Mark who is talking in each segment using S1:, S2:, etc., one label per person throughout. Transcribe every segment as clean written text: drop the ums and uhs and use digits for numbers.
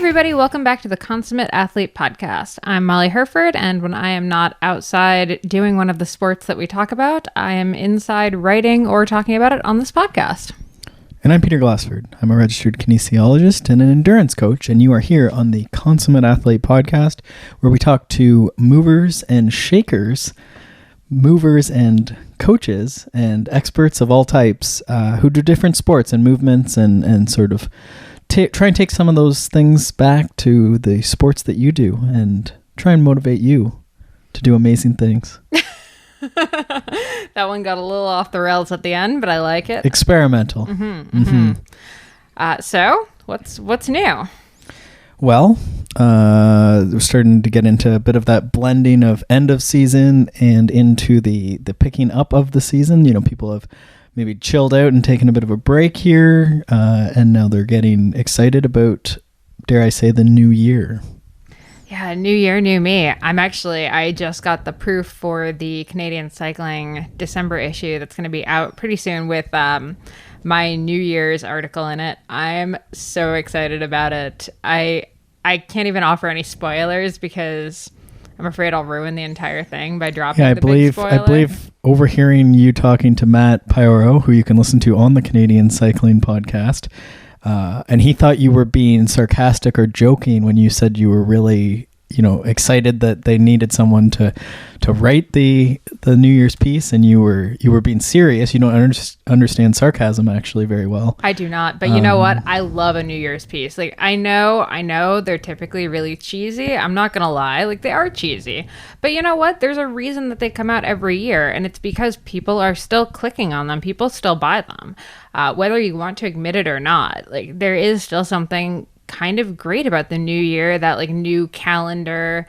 S1: everybody. Welcome back to the Consummate Athlete Podcast. I'm Molly Herford, and when I am not outside doing one of the sports that we talk about, I am inside writing or talking about it on this podcast.
S2: And I'm Peter Glassford. I'm a registered kinesiologist and an endurance coach, and you are here on the Consummate Athlete Podcast, where we talk to movers and shakers, movers and coaches, and experts of all types who do different sports and movements and sort of try and take some of those things back to the sports that you do and try and motivate you to do amazing things.
S1: That one got a little off the rails at the end, but I like it.
S2: Experimental.
S1: So, what's new?
S2: Well, we're starting to get into a bit of that blending of end of season and into the picking up of the season. You know, people have maybe chilled out and taken a bit of a break here, and now they're getting excited about, dare I say, the new year.
S1: Yeah, new year, new me. I just got the proof for the Canadian Cycling December issue that's going to be out pretty soon with my New Year's article in it. I'm so excited about it. I can't even offer any spoilers because I'm afraid I'll ruin the entire thing by dropping big spoiler.
S2: I believe overhearing you talking to Matt Pioro, who you can listen to on the Canadian Cycling Podcast, and he thought you were being sarcastic or joking when you said you were really, excited that they needed someone to write the New Year's piece, and you were being serious. You don't understand sarcasm actually very well.
S1: I do not, but you know what? I love a New Year's piece. Like I know they're typically really cheesy. I'm not gonna lie, like they are cheesy. But you know what? There's a reason that they come out every year, and it's because people are still clicking on them. People still buy them, whether you want to admit it or not. Like there is still something kind of great about the new year, that like new calendar,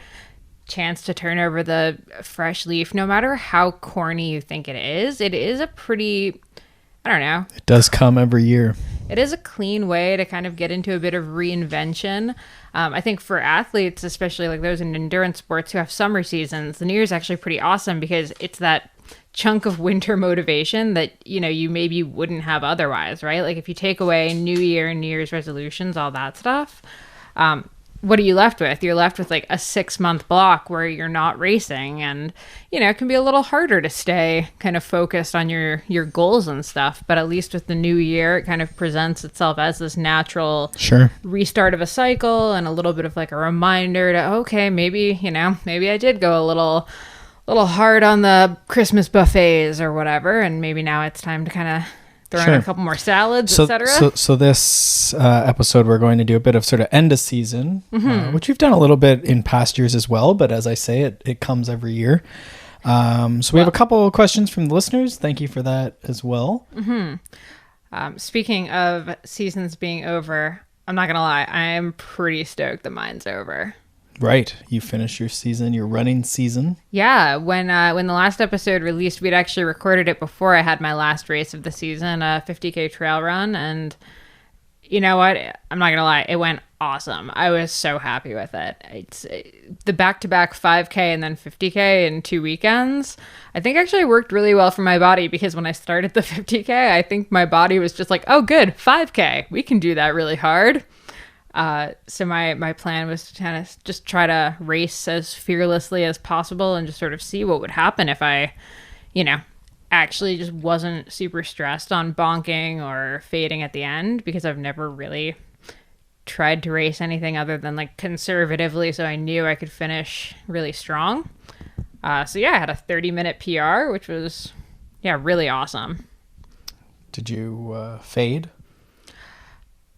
S1: chance to turn over the fresh leaf. No matter how corny you think it is a pretty, I don't know.
S2: It does come every year.
S1: It is a clean way to kind of get into a bit of reinvention. I think for athletes, especially like those in endurance sports who have summer seasons, the new year is actually pretty awesome because it's that chunk of winter motivation that you maybe wouldn't have otherwise, right? Like if you take away New Year's resolutions, all that stuff, what are you left with? You're left with like a 6-month block where you're not racing, and it can be a little harder to stay kind of focused on your goals and stuff. But at least with the new year, it kind of presents itself as this natural restart of a cycle and a little bit of like a reminder to, okay, maybe I did go a little hard on the Christmas buffets or whatever, and maybe now it's time to kind of throw in a couple more salads, etc.
S2: So this episode, we're going to do a bit of sort of end of season, which we've done a little bit in past years as well, but as I say, it comes every year. So we have a couple of questions from the listeners. Thank you for that as well.
S1: Speaking of seasons being over, I'm not going to lie, I am pretty stoked that mine's over.
S2: Right. You finished your season, your running season.
S1: Yeah. When the last episode released, we'd actually recorded it before I had my last race of the season, a 50K trail run. And you know what? I'm not going to lie. It went awesome. I was so happy with it. It's the back-to-back 5K and then 50K in 2 weekends. I think actually worked really well for my body because when I started the 50K, I think my body was just like, oh, good, 5K. We can do that really hard. So my plan was to kind of just try to race as fearlessly as possible and just sort of see what would happen if I, actually just wasn't super stressed on bonking or fading at the end, because I've never really tried to race anything other than like conservatively. So I knew I could finish really strong. So yeah, I had a 30-minute PR, which was, really awesome.
S2: Did you fade?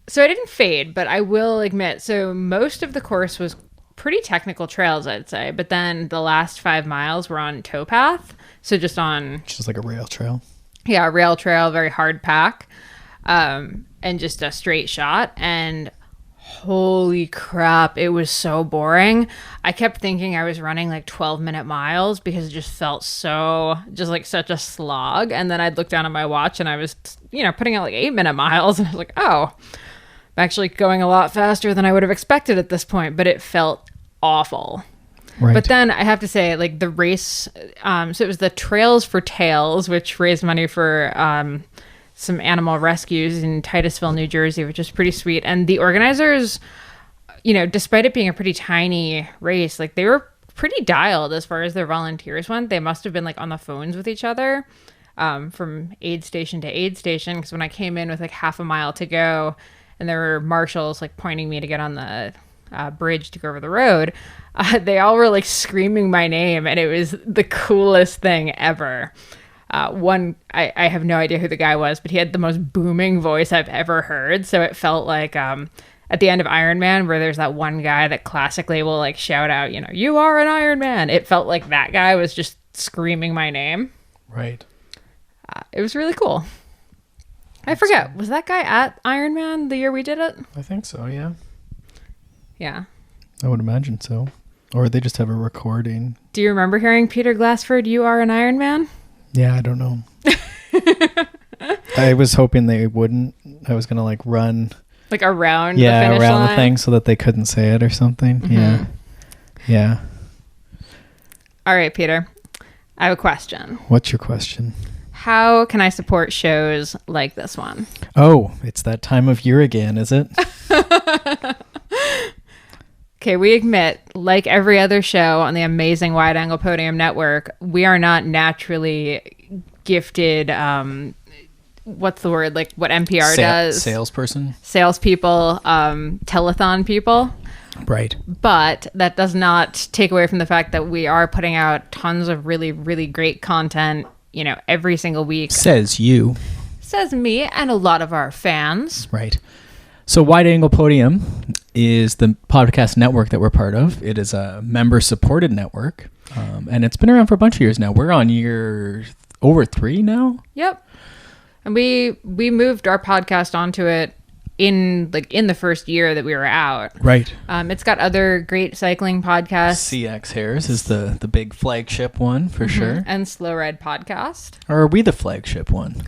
S1: So I didn't fade, but I will admit, so most of the course was pretty technical trails, I'd say. But then the last 5 miles were on towpath. So just like a rail trail. Yeah, a rail trail, very hard pack. And just a straight shot. And holy crap, it was so boring. I kept thinking I was running like 12-minute miles because it just felt like such a slog. And then I'd look down at my watch and I was, putting out like 8-minute miles. And I was like, oh, I'm actually going a lot faster than I would have expected at this point. But it felt awful. Right. But then I have to say, like the race, so it was the Trails for Tails, which raised money for some animal rescues in Titusville, New Jersey, which is pretty sweet. And the organizers despite it being a pretty tiny race, like they were pretty dialed as far as their volunteers went. They must have been like on the phones with each other from aid station to aid station. Because when I came in with like half a mile to go and there were marshals like pointing me to get on the bridge to go over the road, they all were like screaming my name, and it was the coolest thing ever. I have no idea who the guy was, but he had the most booming voice I've ever heard. So it felt like at the end of Iron Man, where there's that one guy that classically will like shout out, you are an Iron Man. It felt like that guy was just screaming my name.
S2: Right.
S1: It was really cool. I forget, was that guy at Iron Man the year we did it?
S2: I think so, yeah.
S1: Yeah.
S2: I would imagine so. Or they just have a recording.
S1: Do you remember hearing Peter Glassford, you are an Iron Man?
S2: Yeah, I don't know. I was hoping they wouldn't. I was going to like run.
S1: Like around the finish
S2: around
S1: line?
S2: the thing so that they couldn't say it or something.
S1: Mm-hmm.
S2: Yeah. Yeah.
S1: All right, Peter. I have a question.
S2: What's your question?
S1: How can I support shows like this one?
S2: Oh, it's that time of year again, is it?
S1: Okay, we admit, like every other show on the amazing Wide Angle Podium Network, we are not naturally gifted, what's the word, like what NPR does?
S2: Salesperson?
S1: Salespeople, telethon people.
S2: Right.
S1: But that does not take away from the fact that we are putting out tons of really, really great content, every single week.
S2: Says you.
S1: Says me and a lot of our fans.
S2: Right. So Wide Angle Podium is the podcast network that we're part of. It is a member-supported network, and it's been around for a bunch of years now. We're on year over 3 now.
S1: Yep. And we moved our podcast onto it in the first year that we were out.
S2: Right.
S1: It's got other great cycling podcasts.
S2: CX Hairs is the big flagship one for sure.
S1: And Slow Ride Podcast.
S2: Or are we the flagship one?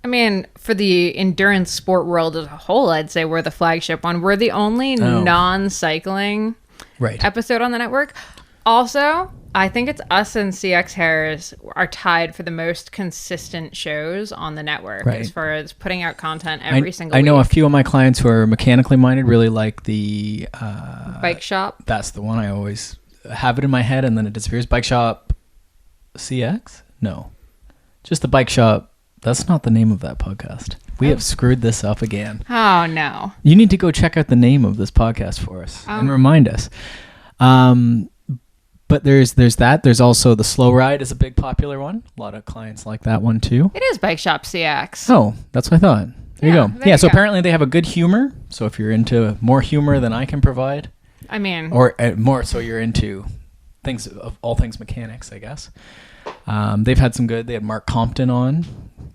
S1: I mean, for the endurance sport world as a whole, I'd say we're the flagship one. We're the only non-cycling episode on the network. Also, I think it's us and CX Hairs are tied for the most consistent shows on the network as far as putting out content every single week.
S2: I know a few of my clients who are mechanically minded really like the...
S1: Bike Shop.
S2: That's the one. I always have it in my head and then it disappears. Bike Shop CX? No. Just the Bike Shop. That's not the name of that podcast. We have screwed this up again.
S1: Oh, no.
S2: You need to go check out the name of this podcast for us and remind us. But there's that. There's also the Slow Ride is a big popular one. A lot of clients like that one too.
S1: It is Bike Shop CX.
S2: Oh, that's what I thought. There you go. Yeah, so
S1: go.
S2: apparently they have a good humor. So if you're into more humor than I can provide.
S1: I mean.
S2: Or more so you're into things of all things mechanics, I guess. They've had some good. They had Mark Compton on.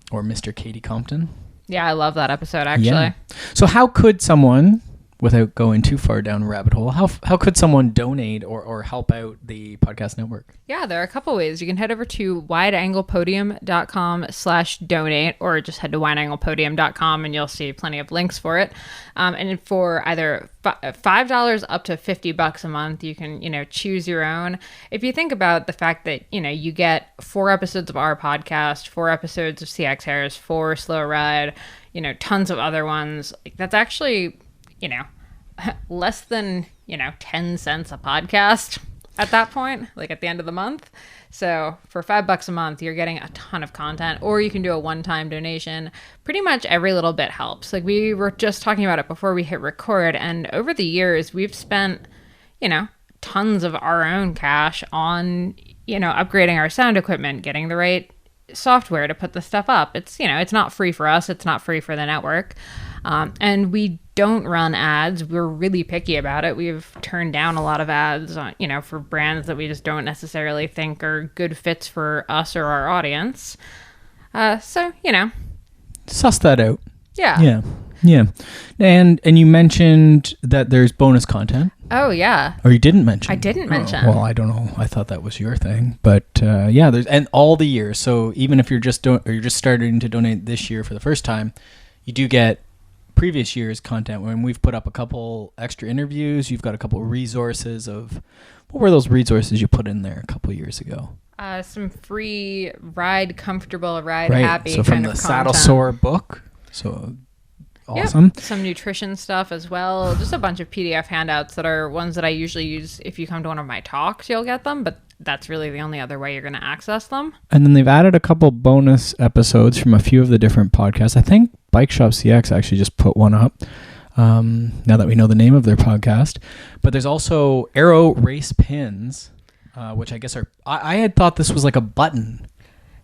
S2: Or Mr. Katie Compton.
S1: Yeah, I love that episode, actually.
S2: Yeah. So how could someone, without going too far down a rabbit hole, how could someone donate or help out the podcast network?
S1: Yeah, there are a couple ways. You can head over to wideanglepodium.com/donate or just head to wideanglepodium.com and you'll see plenty of links for it. And for either $5 up to $50 a month, you can, choose your own. If you think about the fact that, you get 4 episodes of our podcast, 4 episodes of CX Hairs, 4 Slow Ride, tons of other ones, that's actually, less than, 10 cents a podcast at that point, like at the end of the month. So for $5 a month, you're getting a ton of content, or you can do a one-time donation. Pretty much every little bit helps. Like we were just talking about it before we hit record, and over the years we've spent, tons of our own cash on, upgrading our sound equipment, getting the right software to put the stuff up. It's, it's not free for us. It's not free for the network. And we don't run ads. We're really picky about it. We've turned down a lot of ads on, for brands that we just don't necessarily think are good fits for us or our audience. So,
S2: Suss that out.
S1: Yeah.
S2: Yeah. And you mentioned that there's bonus content.
S1: Oh, yeah.
S2: Or you didn't mention.
S1: I didn't mention.
S2: Well, I don't know. I thought that was your thing. But yeah, there's and all the years. So even if you're just starting to donate this year for the first time, you do get previous year's content when we've put up a couple extra interviews. You've got a couple resources of what were those resources you put in there a couple years ago?
S1: Some free ride comfortable, ride happy
S2: so from
S1: kind
S2: the
S1: of
S2: Saddle
S1: content.
S2: Sore book. So awesome.
S1: Yep. Some nutrition stuff as well. Just a bunch of PDF handouts that are ones that I usually use. If you come to one of my talks, you'll get them, but that's really the only other way you're going to access them.
S2: And then they've added a couple bonus episodes from a few of the different podcasts. I think Bike Shop CX actually just put one up. Now that we know the name of their podcast. But there's also Aero race pins, which I guess are... I had thought this was like a button.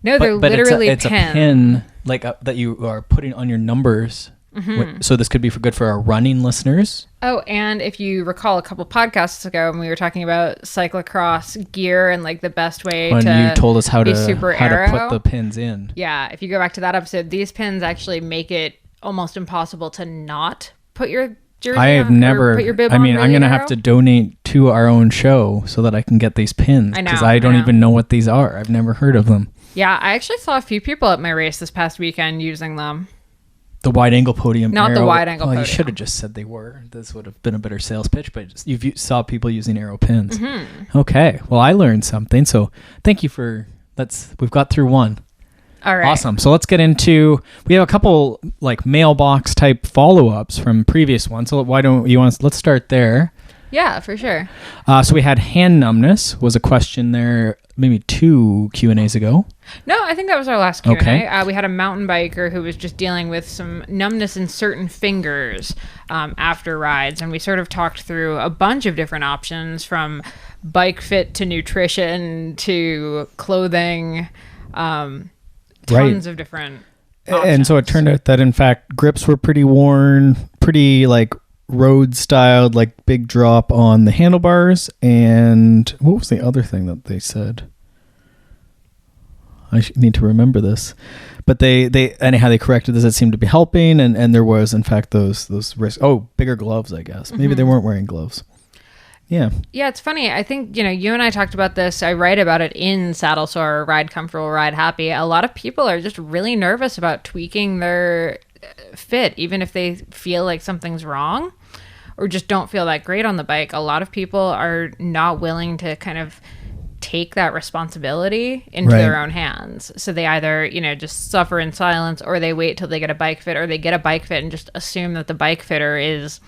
S1: No, they're literally
S2: it's a pin like that you are putting on your numbers. Mm-hmm. So this could be good for our running listeners.
S1: Oh, and if you recall a couple podcasts ago when we were talking about cyclocross gear and like the best way
S2: when you told us how to
S1: aero,
S2: put the pins in.
S1: Yeah, if you go back to that episode, these pins actually make it almost impossible to not put your jersey
S2: I have
S1: on,
S2: never.
S1: Put your bib
S2: I mean,
S1: on
S2: I'm gonna have to donate to our own show so that I can get these pins because I don't even know what these are. I've never heard of them.
S1: Yeah, I actually saw a few people at my race this past weekend using them.
S2: The wide angle podium.
S1: Not
S2: Aero.
S1: the wide angle podium.
S2: You should have just said they were. This would have been a better sales pitch, but you saw people using Aero pins. Mm-hmm. Okay. Well, I learned something. So thank you for we've got through one.
S1: All right.
S2: Awesome. So let's get into, we have a couple like mailbox type follow-ups from previous ones. So let's start there.
S1: Yeah, for sure.
S2: So we had hand numbness was a question there maybe 2 Q&As ago.
S1: No, I think that was our last Q&A.
S2: Okay.
S1: We had a mountain biker who was just dealing with some numbness in certain fingers after rides. And we sort of talked through a bunch of different options from bike fit to nutrition to clothing, tons of different options.
S2: And so it turned out that in fact grips were pretty worn, pretty like road styled, like big drop on the handlebars. And what was the other thing that they said? I need to remember this, but they anyhow they corrected this. It seemed to be helping, and there was in fact those risks. Oh, bigger gloves, I guess. Maybe they weren't wearing gloves. Yeah. Yeah,
S1: it's funny. I think, you and I talked about this. I write about it in Saddle Sore, Ride Comfortable, Ride Happy. A lot of people are just really nervous about tweaking their fit, even if they feel like something's wrong or just don't feel that great on the bike. A lot of people are not willing to kind of take that responsibility into their own hands. So they either, just suffer in silence, or they wait till they get a bike fit, or they get a bike fit and just assume that the bike fitter is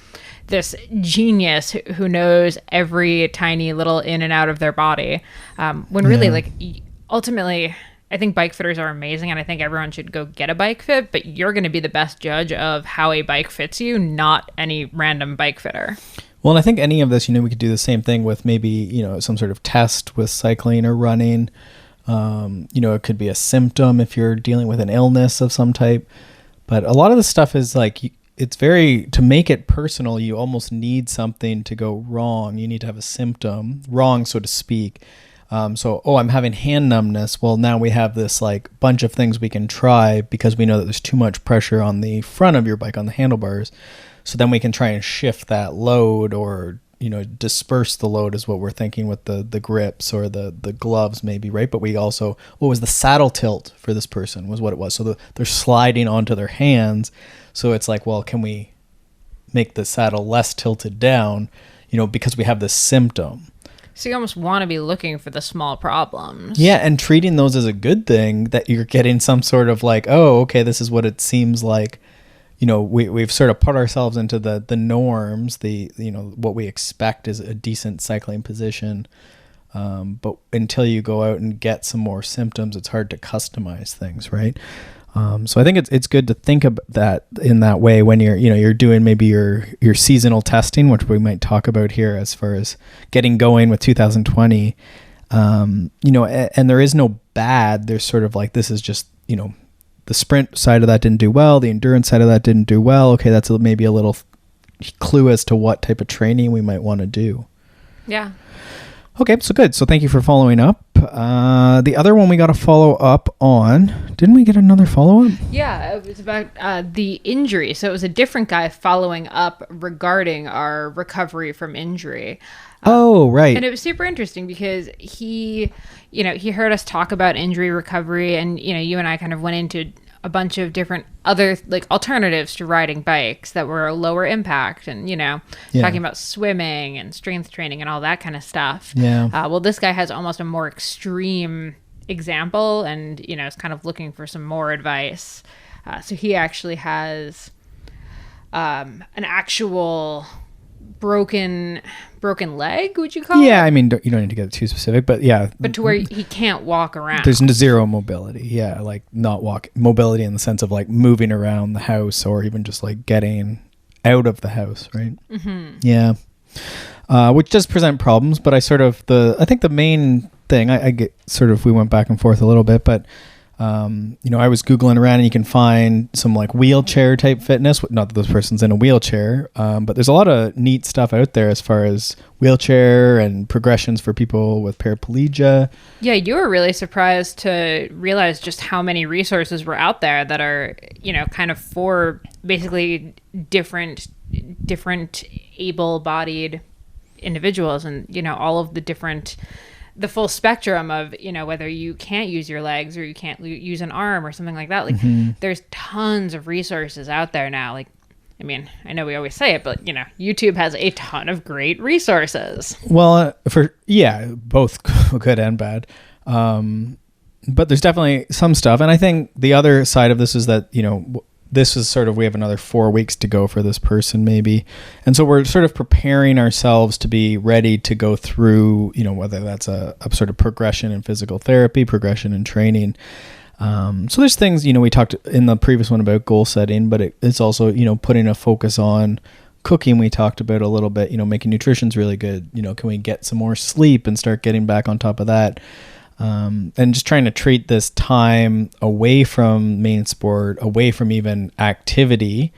S1: this genius who knows every tiny little in and out of their body. When really, ultimately, I think bike fitters are amazing, and I think everyone should go get a bike fit, but you're going to be the best judge of how a bike fits you, not any random bike fitter.
S2: Well, and I think any of this, we could do the same thing with maybe, some sort of test with cycling or running. It could be a symptom if you're dealing with an illness of some type. But a lot of the stuff is like, it's to make it personal, you almost need something to go wrong. You need to have a symptom, wrong, so to speak. I'm having hand numbness. Well, now we have this like bunch of things we can try because we know that there's too much pressure on the front of your bike, on the handlebars. So then we can try and shift that load or, disperse the load is what we're thinking with the grips or the gloves maybe, right? But we also, what was the saddle tilt for this person was what it was. So they're sliding onto their hands. So it's like, well, can we make the saddle less tilted down, because we have this symptom.
S1: So you almost want to be looking for the small problems.
S2: Yeah, and treating those as a good thing, that you're getting some sort of like, oh, okay, this is what it seems like. We've sort of put ourselves into the norms, what we expect is a decent cycling position. But until you go out and get some more symptoms, it's hard to customize things, right? So I think it's good to think of that in that way when you're doing maybe your seasonal testing, which we might talk about here as far as getting going with 2020. And there is no bad. There's sort of like, this is just, the sprint side of that didn't do well. The endurance side of that didn't do well. Okay, that's maybe a little clue as to what type of training we might want to do.
S1: Yeah.
S2: Okay, so good. So thank you for following up. The other one we got to follow up on. Didn't we get another follow-up?
S1: Yeah, it was about the injury. So it was a different guy following up regarding our recovery from injury.
S2: Oh, right.
S1: And it was super interesting because he heard us talk about injury recovery, and, you and I kind of went into a bunch of different other like alternatives to riding bikes that were lower impact and, talking about swimming and strength training and all that kind of stuff.
S2: Yeah.
S1: Well, this guy has almost a more extreme example and, is kind of looking for some more advice. So he actually has an actual broken leg, would you call it?
S2: Yeah, I mean, you don't need to get too specific, but yeah.
S1: But to where he can't walk around.
S2: There's zero mobility. Yeah, like not mobility in the sense of like moving around the house or even just like getting out of the house, right? Mm-hmm. Yeah. Which does present problems, but I think the main thing, I get sort of, we went back and forth a little bit, but I was Googling around and you can find some like wheelchair type fitness, not that this person's in a wheelchair, but there's a lot of neat stuff out there as far as wheelchair and progressions for people with paraplegia.
S1: Yeah, you were really surprised to realize just how many resources were out there that are, kind of for basically different able-bodied individuals, and, all of the full spectrum of, whether you can't use your legs or you can't use an arm or something like that. Like there's tons of resources out there now. Like, I mean, I know we always say it, but YouTube has a ton of great resources.
S2: Well, both good and bad. But there's definitely some stuff. And I think the other side of this is that, this is sort of, we have another 4 weeks to go for this person maybe. And so we're sort of preparing ourselves to be ready to go through, whether that's a sort of progression in physical therapy, progression in training. So there's things, we talked in the previous one about goal setting, but it's also, putting a focus on cooking. We talked about a little bit, making nutrition's really good. Can we get some more sleep and start getting back on top of that? And just trying to treat this time away from main sport, away from even activity,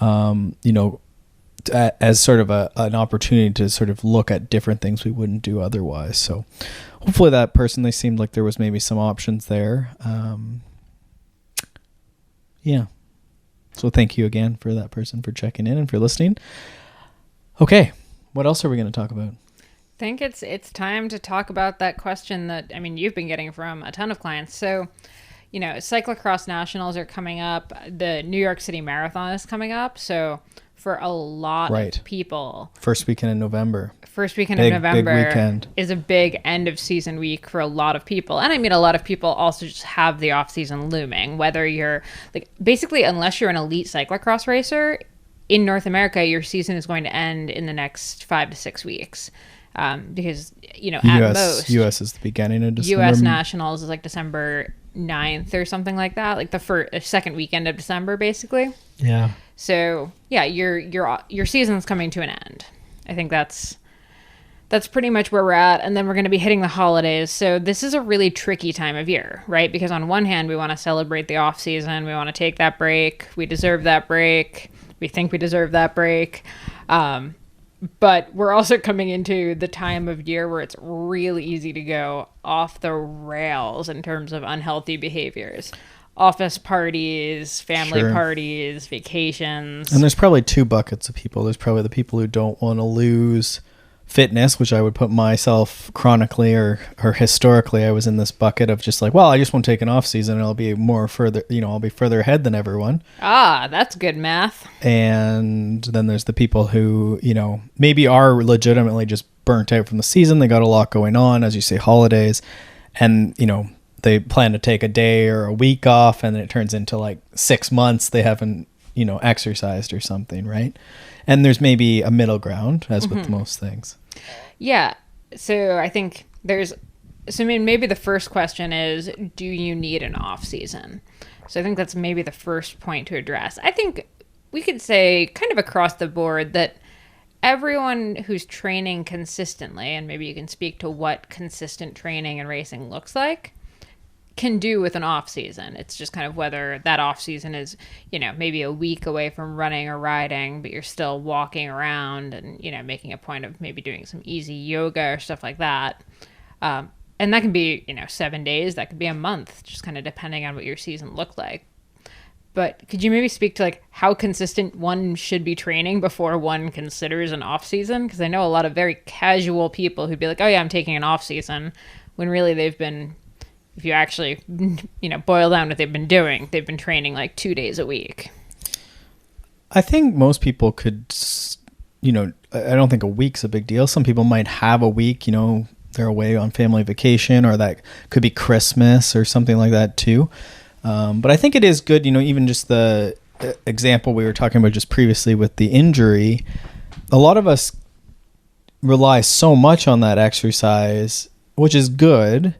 S2: as sort of an opportunity to sort of look at different things we wouldn't do otherwise. So hopefully that person, they seemed like there was maybe some options there. Yeah. So thank you again for that person for checking in and for listening. Okay. What else are we going to talk about?
S1: I think it's time to talk about that question that, you've been getting from a ton of clients. So, cyclocross nationals are coming up. The New York City Marathon is coming up. So for a lot of people,
S2: first weekend in November
S1: big
S2: weekend
S1: is a big end of season week for a lot of people. And a lot of people also just have the off season looming, whether you're like, basically, unless you're an elite cyclocross racer in North America, your season is going to end in the nest 5 to 6 weeks. Because, at most...
S2: U.S. is the beginning of December.
S1: U.S. Nationals is like December 9th or something like that. Like the second weekend of December, basically.
S2: Yeah.
S1: So, yeah, your season's coming to an end. I think that's pretty much where we're at. And then we're going to be hitting the holidays. So this is a really tricky time of year, right? Because on one hand, we want to celebrate the off season. We want to take that break. We deserve that break. We think we deserve that break. But we're also coming into the time of year where it's really easy to go off the rails in terms of unhealthy behaviors. Office parties, family parties, vacations.
S2: And there's probably two buckets of people. There's probably the people who don't want to lose fitness, which I would put myself chronically or historically, I was in this bucket of just like, well, I just won't take an off season and I'll be I'll be further ahead than everyone.
S1: Ah, that's good math.
S2: And then there's the people who, maybe are legitimately just burnt out from the season. They got a lot going on, as you say, holidays, and, they plan to take a day or a week off and then it turns into like 6 months they haven't, exercised or something, right? And there's maybe a middle ground, as with most things.
S1: Yeah. So I think maybe the first question is, do you need an off season? So I think that's maybe the first point to address. I think we could say kind of across the board that everyone who's training consistently, and maybe you can speak to what consistent training and racing looks like, can do with an off season. It's just kind of whether that off season is, maybe a week away from running or riding, but you're still walking around and, making a point of maybe doing some easy yoga or stuff like that. And that can be, 7 days, that could be a month, just kind of depending on what your season looked like. But could you maybe speak to like how consistent one should be training before one considers an off season? Because I know a lot of very casual people who'd be like, oh yeah, I'm taking an off season, when really they've been, if you actually, boil down what they've been doing, they've been training like 2 days a week.
S2: I think most people could, I don't think a week's a big deal. Some people might have a week, they're away on family vacation, or that could be Christmas or something like that too. But I think it is good, even just example we were talking about just previously with the injury, a lot of us rely so much on that exercise, which is good,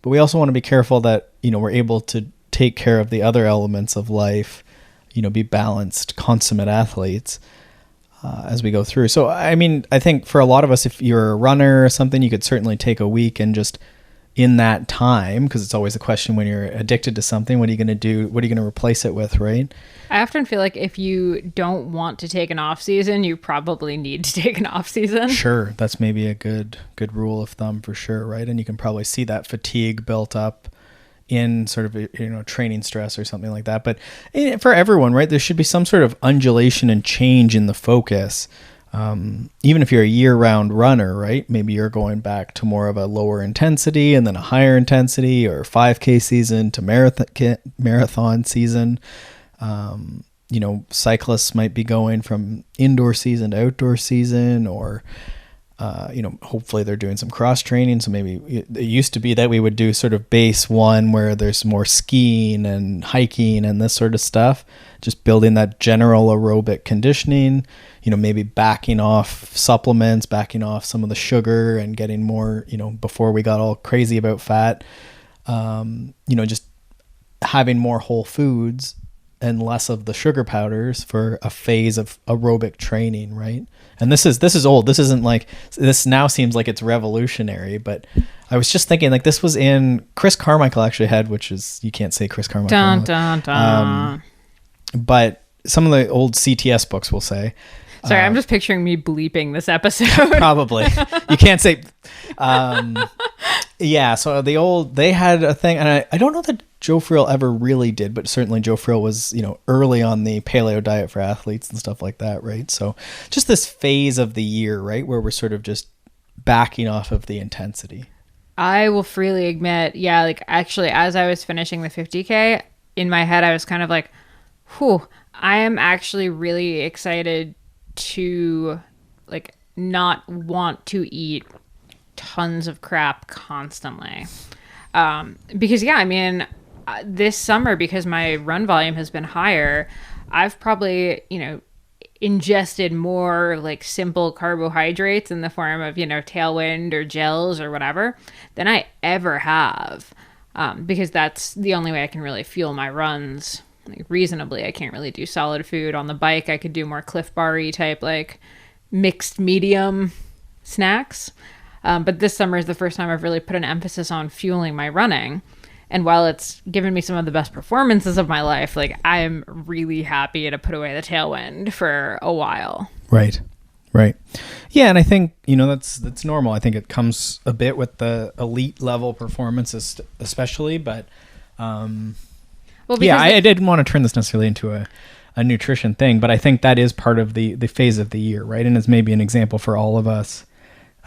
S2: but we also want to be careful that, we're able to take care of the other elements of life, be balanced, consummate athletes as we go through. So, I mean, I think for a lot of us, if you're a runner or something, you could certainly take a week and just in that time, because it's always a question when you're addicted to something, what are you going to do? What are you going to replace it with, right?
S1: I often feel like if you don't want to take an off season, you probably need to take an off season.
S2: Sure. That's maybe a good rule of thumb for sure, right? And you can probably see that fatigue built up in sort of, training stress or something like that. But for everyone, right, there should be some sort of undulation and change in the focus. Even if you're a year-round runner, right? Maybe you're going back to more of a lower intensity and then a higher intensity, or 5K season to marathon season. Cyclists might be going from indoor season to outdoor season, or hopefully they're doing some cross training. So maybe it used to be that we would do sort of base one where there's more skiing and hiking and this sort of stuff, just building that general aerobic conditioning, maybe backing off supplements, backing off some of the sugar and getting more, before we got all crazy about fat, just having more whole foods and less of the sugar powders for a phase of aerobic training, right? And this is old. This isn't like, this now seems like it's revolutionary, but I was just thinking, like, this was in Chris Carmichael actually had, which is, you can't say Chris Carmichael.
S1: Dun, dun, dun.
S2: But some of the old CTS books will say.
S1: Sorry, I'm just picturing me bleeping this episode.
S2: Probably. You can't say. Yeah, so they had a thing, and I don't know that Joe Friel ever really did, but certainly Joe Friel was, early on the paleo diet for athletes and stuff like that, right? So just this phase of the year, right, where we're sort of just backing off of the intensity.
S1: I will freely admit, yeah, like actually as I was finishing the 50K, in my head I was kind of like, whew, I am actually really excited to like not want to eat tons of crap constantly. Because yeah, I mean, this summer, because my run volume has been higher, I've probably, ingested more like simple carbohydrates in the form of, Tailwind or gels or whatever than I ever have. Because that's the only way I can really fuel my runs. Like, reasonably. I can't really do solid food. On the bike, I could do more Cliff Bar-y type, like mixed medium snacks. But this summer is the first time I've really put an emphasis on fueling my running. And while it's given me some of the best performances of my life, like, I am really happy to put away the Tailwind for a while.
S2: Right. Yeah, and I think, that's normal. I think it comes a bit with the elite level performances especially, but yeah, I didn't want to turn this necessarily into a nutrition thing, but I think that is part of the phase of the year, right? And it's maybe an example for all of us,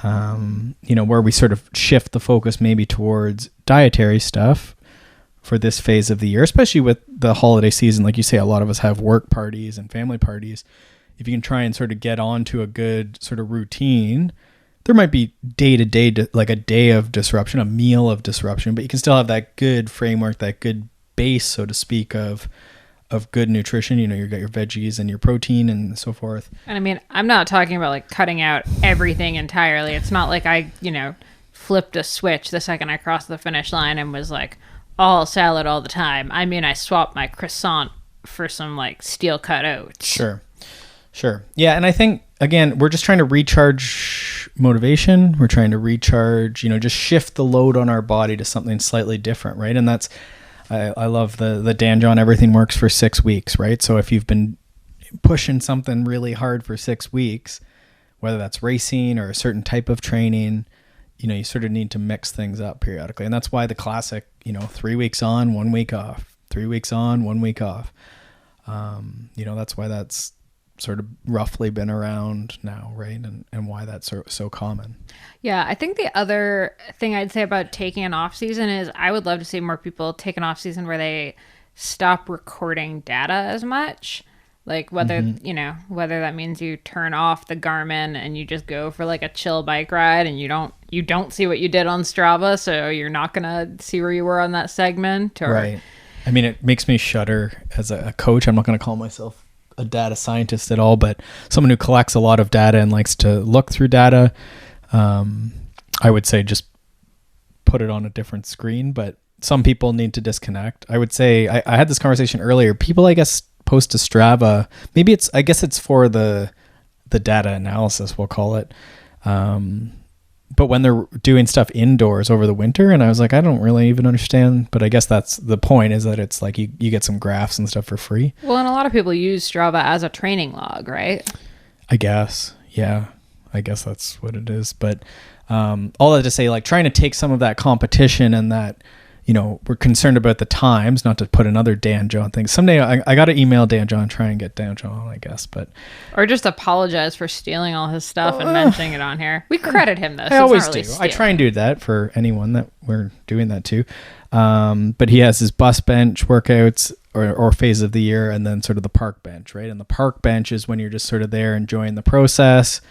S2: where we sort of shift the focus maybe towards dietary stuff for this phase of the year, especially with the holiday season. Like you say, a lot of us have work parties and family parties. If you can try and sort of get onto a good sort of routine, there might be day to day, like a day of disruption, a meal of disruption, but you can still have that good framework, that good base, so to speak, of good nutrition. You've got your veggies and your protein and so forth.
S1: And I mean, I'm not talking about like cutting out everything entirely. It's not like I, flipped a switch the second I crossed the finish line and was like all salad all the time. I mean, I swapped my croissant for some like steel cut oats.
S2: Sure. Yeah. And I think, again, we're just trying to recharge motivation. We're trying to recharge, just shift the load on our body to something slightly different. Right. And that's, I love the Dan John, everything works for 6 weeks, right? So if you've been pushing something really hard for 6 weeks, whether that's racing or a certain type of training, you sort of need to mix things up periodically. And that's why the classic, 3 weeks on, 1 week off, 3 weeks on, 1 week off. That's why that's sort of roughly been around now, right? And why that's so common.
S1: Yeah, I think the other thing I'd say about taking an off season is I would love to see more people take an off season where they stop recording data as much. Like whether, whether that means you turn off the Garmin and you just go for like a chill bike ride and you don't see what you did on Strava, so you're not going to see where you were on that segment, or
S2: right. I mean, it makes me shudder as a coach. I'm not going to call myself a data scientist at all, but someone who collects a lot of data and likes to look through data. I would say just put it on a different screen, but some people need to disconnect. I would say I had this conversation earlier. People, I guess, post to Strava. Maybe I guess it's for the data analysis, we'll call it. But when they're doing stuff indoors over the winter, and I was like, I don't really even understand, but I guess that's the point, is that it's like you get some graphs and stuff for free.
S1: Well, and a lot of people use Strava as a training log, right?
S2: I guess. Yeah. I guess that's what it is. But all that to say, like, trying to take some of that competition and that, we're concerned about the times, not to put another Dan John thing. Someday I got to email Dan John, try and get Dan John, I guess.
S1: Or just apologize for stealing all his stuff and mentioning it on here. We credit him, though.
S2: I always do. I try and do that for anyone that we're doing that to. But he has his bus bench workouts or phase of the year, and then sort of the park bench, right? And the park bench is when you're just sort of there enjoying the process.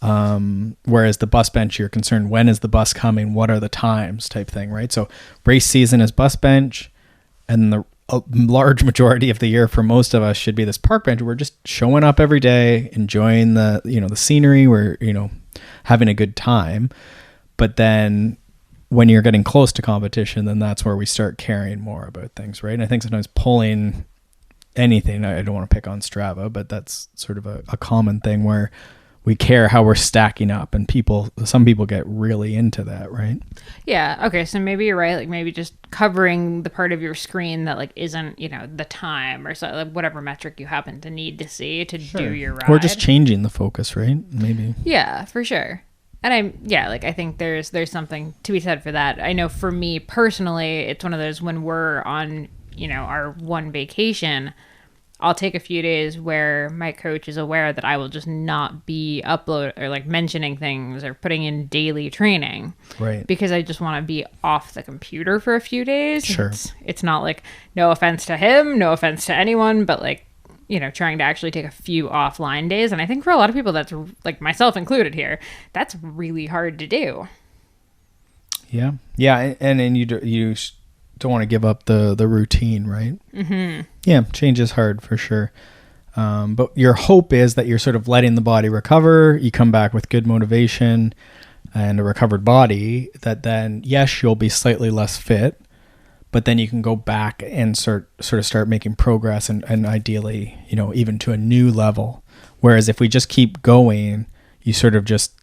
S2: Whereas the bus bench, you're concerned, when is the bus coming? What are the times type thing, right? So race season is bus bench, and the large majority of the year for most of us should be this park bench. We're just showing up every day, enjoying the scenery. We're, having a good time. But then when you're getting close to competition, then that's where we start caring more about things, right? And I think sometimes pulling anything, I don't want to pick on Strava, but that's sort of a common thing where we care how we're stacking up, and some people get really into that, right?
S1: Yeah. Okay. So maybe you're right. Like maybe just covering the part of your screen that like isn't, the time or so, like whatever metric you happen to need to see to do your ride.
S2: Or just changing the focus, right? Maybe.
S1: Yeah, for sure. And I think there's something to be said for that. I know for me personally, it's one of those when we're on, our one vacation, I'll take a few days where my coach is aware that I will just not be mentioning things or putting in daily training.
S2: Right.
S1: Because I just want to be off the computer for a few days.
S2: Sure.
S1: It's not like, no offense to him, no offense to anyone, but like, trying to actually take a few offline days. And I think for a lot of people, that's like myself included here, that's really hard to do.
S2: Yeah. Yeah. And you don't want to give up the routine, right?
S1: Mm-hmm.
S2: Yeah, change is hard for sure. But your hope is that you're sort of letting the body recover. You come back with good motivation and a recovered body, that then, yes, you'll be slightly less fit, but then you can go back and start making progress and ideally, even to a new level. Whereas if we just keep going, you sort of just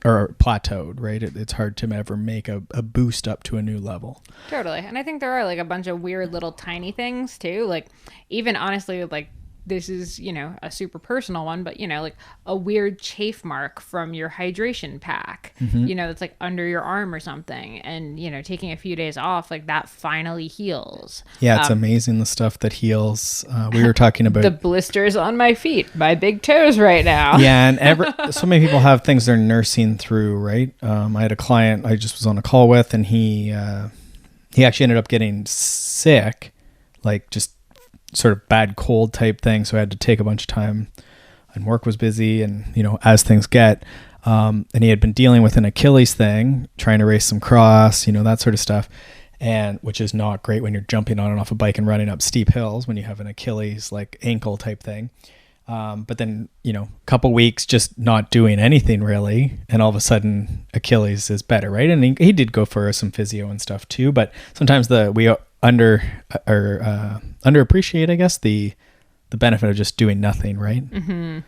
S2: are plateaued, right? It's hard to ever make a boost up to a new level.
S1: Totally. And I think there are like a bunch of weird little tiny things too. Like even honestly, like this is, a super personal one, but like a weird chafe mark from your hydration pack, that's like under your arm or something. And, taking a few days off, like that finally heals.
S2: Yeah. It's amazing the stuff that heals. We were talking about
S1: the blisters on my feet, my big toes right now.
S2: Yeah. And so many people have things they're nursing through, right? I had a client I just was on a call with, and he actually ended up getting sick, like just sort of bad cold type thing. So I had to take a bunch of time, and work was busy, and, as things get, and he had been dealing with an Achilles thing, trying to race some cross, that sort of stuff. And which is not great when you're jumping on and off a bike and running up steep hills when you have an Achilles like ankle type thing. But then, a couple weeks just not doing anything really. And all of a sudden Achilles is better. Right. And he did go for some physio and stuff too, but sometimes we underappreciate, I guess, the benefit of just doing nothing. Right.
S1: Mm-hmm.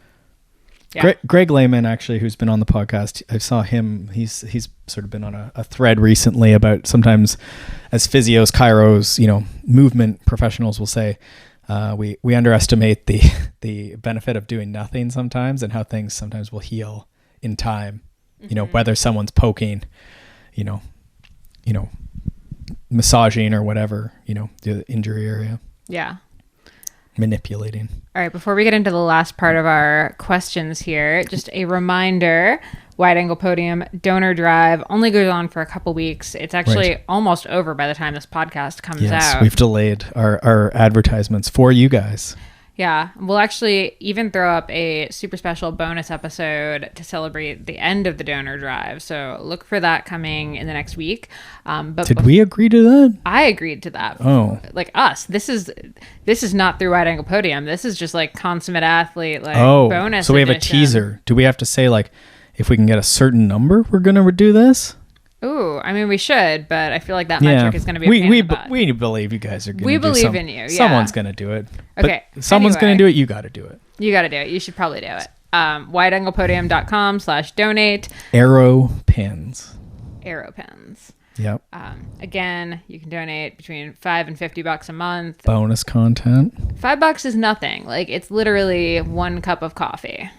S1: Yeah.
S2: Greg Lehman, actually, who's been on the podcast, I saw him. He's sort of been on a thread recently about sometimes as physios, chiros, movement professionals will say, we underestimate the benefit of doing nothing sometimes, and how things sometimes will heal in time.
S1: Mm-hmm.
S2: Whether someone's poking, massaging or whatever, the injury area.
S1: Yeah.
S2: Manipulating.
S1: All right, before we get into the last part of our questions here, just a reminder, Wide Angle Podium Donor Drive only goes on for a couple weeks. It's actually almost over by the time this podcast comes out.
S2: Yes, we've delayed our advertisements for you guys.
S1: Yeah, we'll actually even throw up a super special bonus episode to celebrate the end of the donor drive. So look for that coming in the next week. But
S2: Did we agree to that?
S1: I agreed to that.
S2: Oh,
S1: Like us. This is not through Wide Angle Podium. This is just like Consummate Athlete, like bonus.
S2: So we have
S1: edition.
S2: a teaser. Do we have to say like if we can get a certain number, we're gonna do this?
S1: Ooh, I mean, we should, but I feel like that metric is going to be a pain in the butt.
S2: We believe you guys are going to do
S1: We believe in you, yeah.
S2: Someone's going to do it.
S1: Okay.
S2: But someone's going to do it. You got to do it.
S1: You got to do it. You should probably do it. wideanglepodium.com/donate.
S2: Arrow pins.
S1: Arrow pins.
S2: Yep.
S1: Again, you can donate between $5 and $50 a month.
S2: Bonus content.
S1: $5 is nothing. Like, it's literally 1 cup of coffee.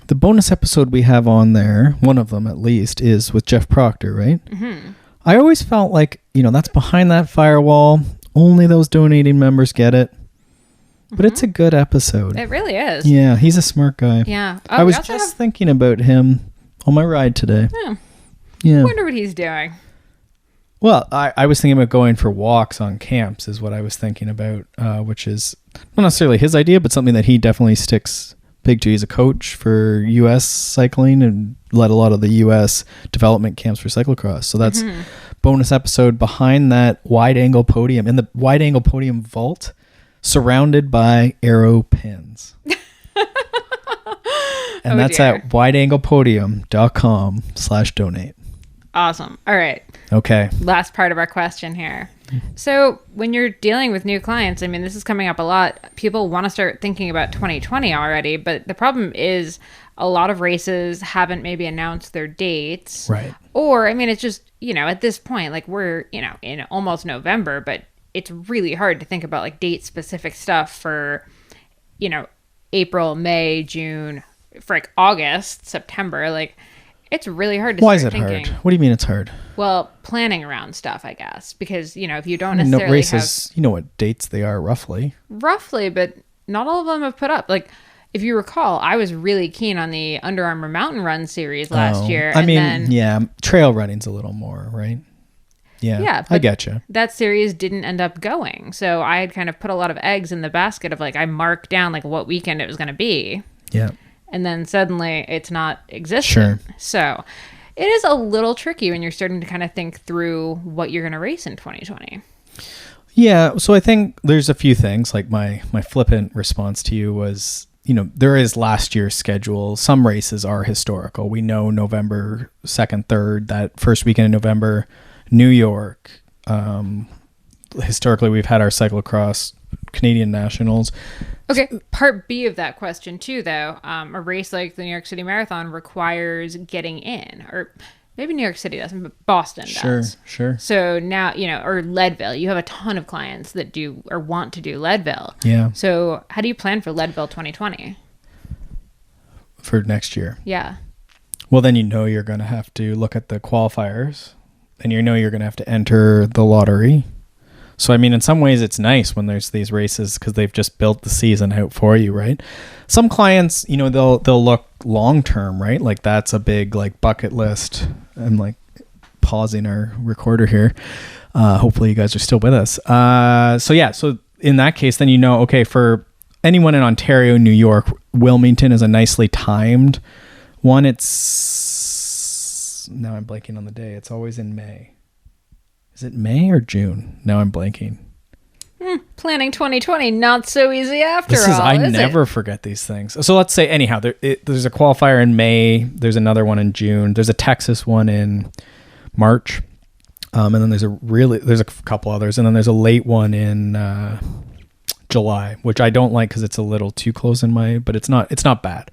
S2: The bonus episode we have on there, one of them at least, is with Jeff Proctor, right? Mm-hmm. I always felt like, that's behind that firewall. Only those donating members get it. But it's a good episode.
S1: It really is.
S2: Yeah, he's a smart guy.
S1: Yeah. Oh,
S2: I was just thinking about him on my ride today. Yeah.
S1: I wonder what he's doing.
S2: Well, I was thinking about going for walks on camps is what I was thinking about, which is not necessarily his idea, but something that he definitely sticks big to. He's a coach for U.S. cycling and led a lot of the U.S. development camps for cyclocross. So that's bonus episode behind that wide angle podium, in the wide angle podium vault, surrounded by arrow pins. And that's at wideanglepodium.com/donate.
S1: Awesome. All right.
S2: Okay.
S1: Last part of our question here. So when you're dealing with new clients, I mean, this is coming up a lot. People want to start thinking about 2020 already, but the problem is a lot of races haven't maybe announced their dates.
S2: Right.
S1: Or, I mean, it's just, at this point, like we're, in almost November, but it's really hard to think about like date specific stuff for, April, May, June, for like August, September. Like, it's really hard to
S2: Why
S1: start
S2: is it
S1: thinking.
S2: hard? What do you mean it's hard?
S1: Well, planning around stuff, I guess, because, if you don't necessarily
S2: races, you know what dates they are roughly,
S1: but not all of them have put up. Like, if you recall, I was really keen on the Under Armour Mountain Run series last year.
S2: Trail running's a little more, right? Yeah, I get you.
S1: That series didn't end up going. So I had kind of put a lot of eggs in the basket of like, I marked down like what weekend it was going to be.
S2: Yeah.
S1: And then suddenly it's not existent.
S2: Sure.
S1: So it is a little tricky when you're starting to kind of think through what you're going to race in 2020.
S2: Yeah. So I think there's a few things. Like my flippant response to you was, there is last year's schedule. Some races are historical. We know November 2nd, 3rd, that first weekend in November, New York. Historically, we've had our cyclocross Canadian Nationals.
S1: Okay, part B of that question too, though, a race like the New York City Marathon requires getting in, or maybe New York City doesn't, but Boston does.
S2: Sure.
S1: So now, or Leadville, you have a ton of clients that do or want to do Leadville.
S2: Yeah.
S1: So how do you plan for Leadville 2020?
S2: For next year?
S1: Yeah.
S2: Well, then you're going to have to look at the qualifiers, and you're going to have to enter the lottery. So, I mean, in some ways it's nice when there's these races because they've just built the season out for you, right? Some clients, they'll look long-term, right? Like that's a big like bucket list. I'm like pausing our recorder here. Hopefully you guys are still with us. So in that case, then okay, for anyone in Ontario, New York, Wilmington is a nicely timed one. It's, now I'm blanking on the day. It's always in May. Is it May or June? Now I'm blanking.
S1: Planning 2020, not so easy after all.
S2: I never forget these things. So let's say, anyhow, there's a qualifier in May. There's another one in June. There's a Texas one in March. And then there's a couple others. And then there's a late one in July, which I don't like because it's a little too close but it's not bad.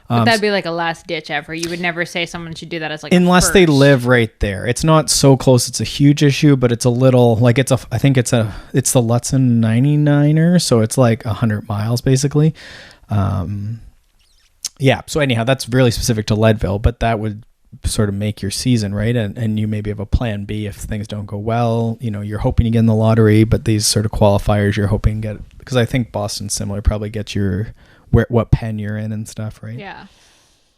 S1: But that'd be like a last ditch effort. You would never say someone should do that as like
S2: unless they live right there. It's not so close. It's a huge issue, but it's a little like I think it's the Lutsen 99er, so it's like 100 miles basically. Yeah. So anyhow, that's really specific to Leadville, but that would sort of make your season, right? And you maybe have a plan B if things don't go well. You're hoping to get in the lottery, but these sort of qualifiers you're hoping to get, because I think Boston's similar, probably get your what pen you're in and stuff, right?
S1: Yeah.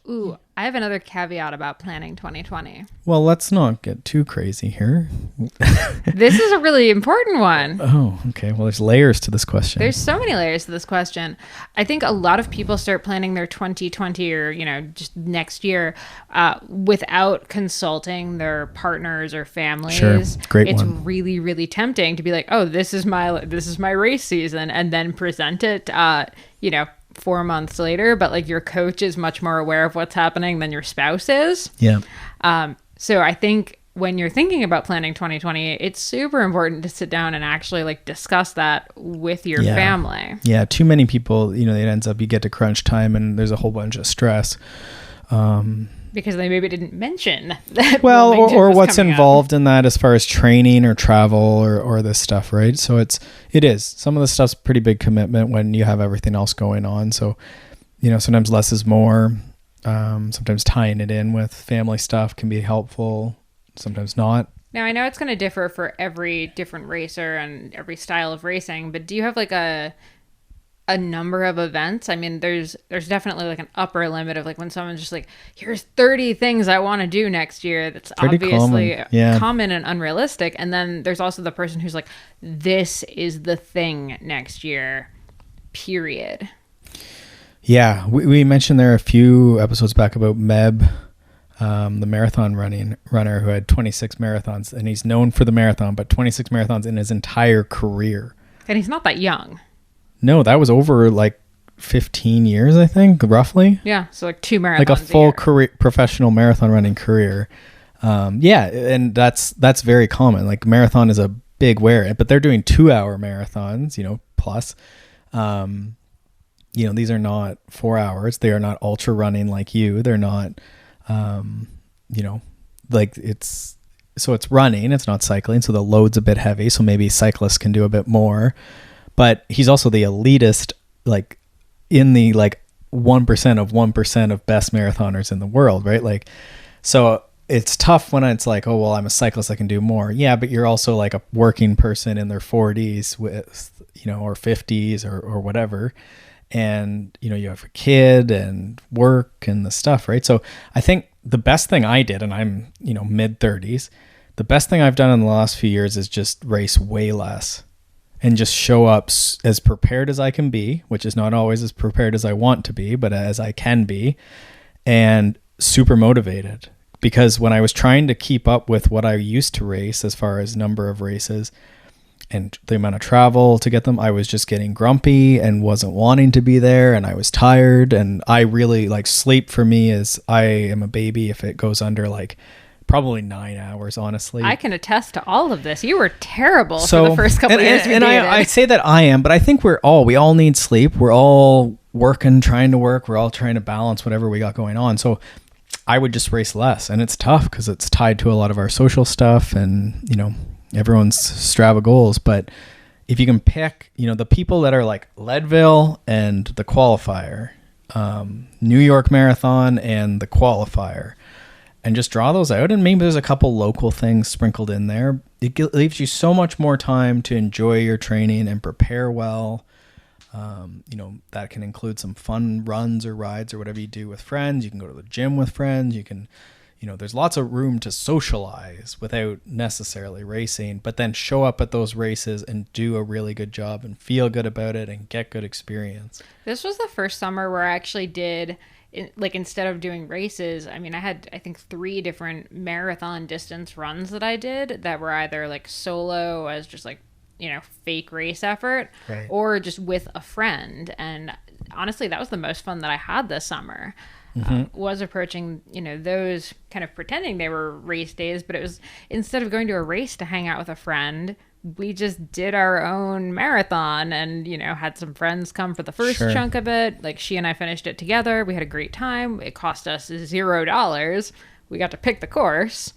S1: Ooh, I have another caveat about planning 2020.
S2: Well, let's not get too crazy here.
S1: This is a really important one.
S2: Oh, okay. Well, there's layers to this question.
S1: There's so many layers to this question. I think a lot of people start planning their 2020 or, just next year without consulting their partners or families.
S2: Sure. Great
S1: It's
S2: one.
S1: really, really tempting to be like, oh, this is my race season, and then present it, 4 months later, but like your coach is much more aware of what's happening than your spouse is.
S2: Yeah.
S1: So I think when you're thinking about planning 2020, it's super important to sit down and actually like discuss that with your family.
S2: Yeah. Too many people, it ends up you get to crunch time and there's a whole bunch of stress.
S1: Because they maybe didn't mention that.
S2: Well, or what's involved in that as far as training or travel or this stuff, right? So it is. Some of the stuff's pretty big commitment when you have everything else going on. So, sometimes less is more. Sometimes tying it in with family stuff can be helpful. Sometimes not.
S1: Now, I know it's going to differ for every different racer and every style of racing, but do you have like a number of events? I mean, there's definitely like an upper limit of like when someone's just like, here's 30 things I want to do next year. That's pretty obviously common and unrealistic. And then there's also the person who's like, this is the thing next year, period.
S2: Yeah. We mentioned there a few episodes back about Meb, the marathon runner who had 26 marathons, and he's known for the marathon, but 26 marathons in his entire career.
S1: And he's not that young.
S2: No, that was over like 15 years, I think, roughly.
S1: Yeah, so like 2 marathons.
S2: Like a full career, professional marathon running career. And that's very common. Like marathon is a big wear, but they're doing 2-hour marathons, plus. These are not 4 hours. They are not ultra running like you. They're not, it's running. It's not cycling. So the load's a bit heavy. So maybe cyclists can do a bit more. But he's also the elitist, like in the 1% of 1% of best marathoners in the world, right? Like, so it's tough when it's like, oh, well, I'm a cyclist, I can do more. Yeah, but you're also like a working person in their 40s with, or 50s or whatever. And, you have a kid and work and the stuff, right? So I think the best thing I did, and I'm, mid 30s, the best thing I've done in the last few years is just race way less. And just show up as prepared as I can be, which is not always as prepared as I want to be, but as I can be, and super motivated. Because when I was trying to keep up with what I used to race as far as number of races and the amount of travel to get them, I was just getting grumpy and wasn't wanting to be there, and I was tired. And I really sleep for me is I am a baby if it goes under probably 9 hours, honestly.
S1: I can attest to all of this. You were terrible for the first couple of years.
S2: And I say that I am, but I think we all need sleep. We're all trying to work. We're all trying to balance whatever we got going on. So I would just race less. And it's tough because it's tied to a lot of our social stuff and, everyone's Strava goals. But if you can pick, the people that are like Leadville and the qualifier, New York Marathon and the qualifier, and just draw those out, and maybe there's a couple local things sprinkled in there. It leaves you so much more time to enjoy your training and prepare well. That can include some fun runs or rides or whatever you do with friends. You can go to the gym with friends. You can, there's lots of room to socialize without necessarily racing, but then show up at those races and do a really good job and feel good about it and get good experience.
S1: This was the first summer where I actually did... instead of doing races, I had, I think 3 different marathon distance runs that I did that were either solo as just fake race effort, right, or just with a friend. And honestly, that was the most fun that I had this summer. Was approaching, those kind of pretending they were race days, but it was instead of going to a race to hang out with a friend, we just did our own marathon and, had some friends come for the first chunk of it. She and I finished it together. We had a great time. It cost us $0. We got to pick the course.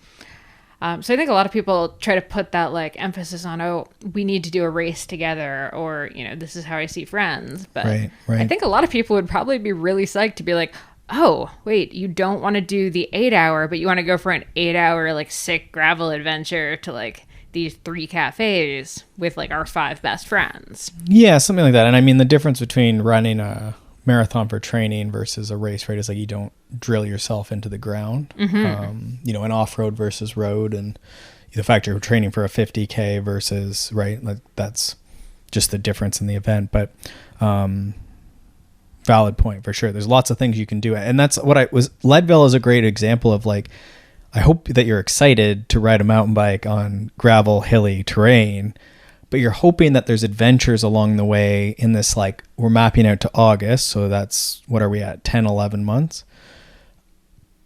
S1: So I think a lot of people try to put that emphasis on, oh, we need to do a race together, or, this is how I see friends. But
S2: right.
S1: I think a lot of people would probably be really psyched to be like, oh, wait, you don't want to do the 8-hour, but you want to go for an 8-hour sick gravel adventure to these 3 cafes with our 5 best friends.
S2: Yeah, something like that. And I mean, the difference between running a marathon for training versus a race, right? Is like you don't drill yourself into the ground. You know, an off-road versus road, and the fact you're training for a 50K versus, right? Like that's just the difference in the event. But valid point for sure. There's lots of things you can do. And that's what Leadville is a great example of, like, I hope that you're excited to ride a mountain bike on gravel, hilly terrain, but you're hoping that there's adventures along the way in this, like, we're mapping out to August. So that's, what are we at? 10, 11 months.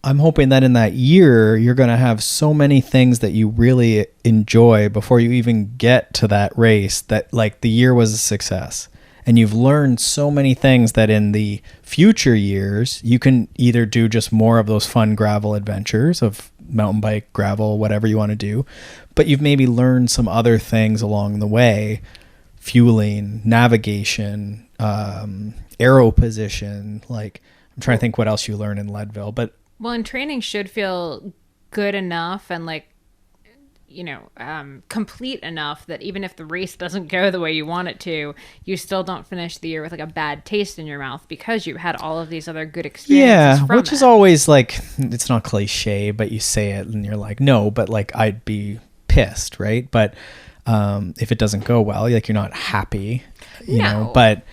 S2: I'm hoping that in that year, you're going to have so many things that you really enjoy before you even get to that race, that, like, the year was a success. And you've learned so many things that in the future years, you can either do just more of those fun gravel adventures of mountain bike, gravel, whatever you want to do. But you've maybe learned some other things along the way, fueling, navigation, aero position. Like, I'm trying to think what else you learn in Leadville. But
S1: well, and training should feel good enough and, like, you know, complete enough that even if the race doesn't go the way you want it to, you still don't finish the year with, like, a bad taste in your mouth because you've had all of these other good experiences from
S2: which is always, like, it's not cliche, but you say it and you're like, no, but, like, I'd be pissed, right? But if it doesn't go well, like, you're not happy, you know, but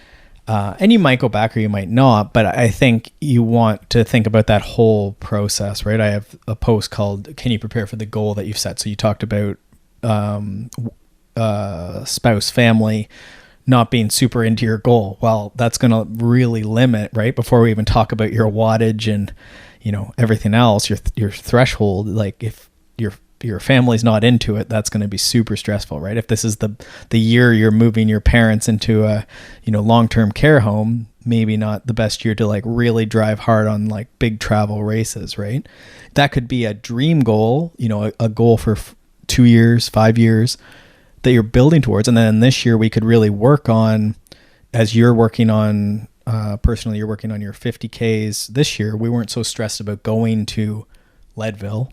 S2: and you might go back or you might not, but I think you want to think about that whole process, right? I have a post called, "Can you prepare for the goal that you've set?" So you talked about spouse, family, not being super into your goal. Well, that's going to really limit, right? Before we even talk about your wattage and, you know, everything else, your threshold, like, if your family's not into it, that's going to be super stressful, right? If this is the year you're moving your parents into a, you know, long-term care home, maybe not the best year to, like, really drive hard on, like, big travel races, right? That could be a dream goal, you know, a goal for 2 years, 5 years that you're building towards. And then this year we could really work on, as you're working on, personally, you're working on your 50Ks this year. We weren't so stressed about going to Leadville.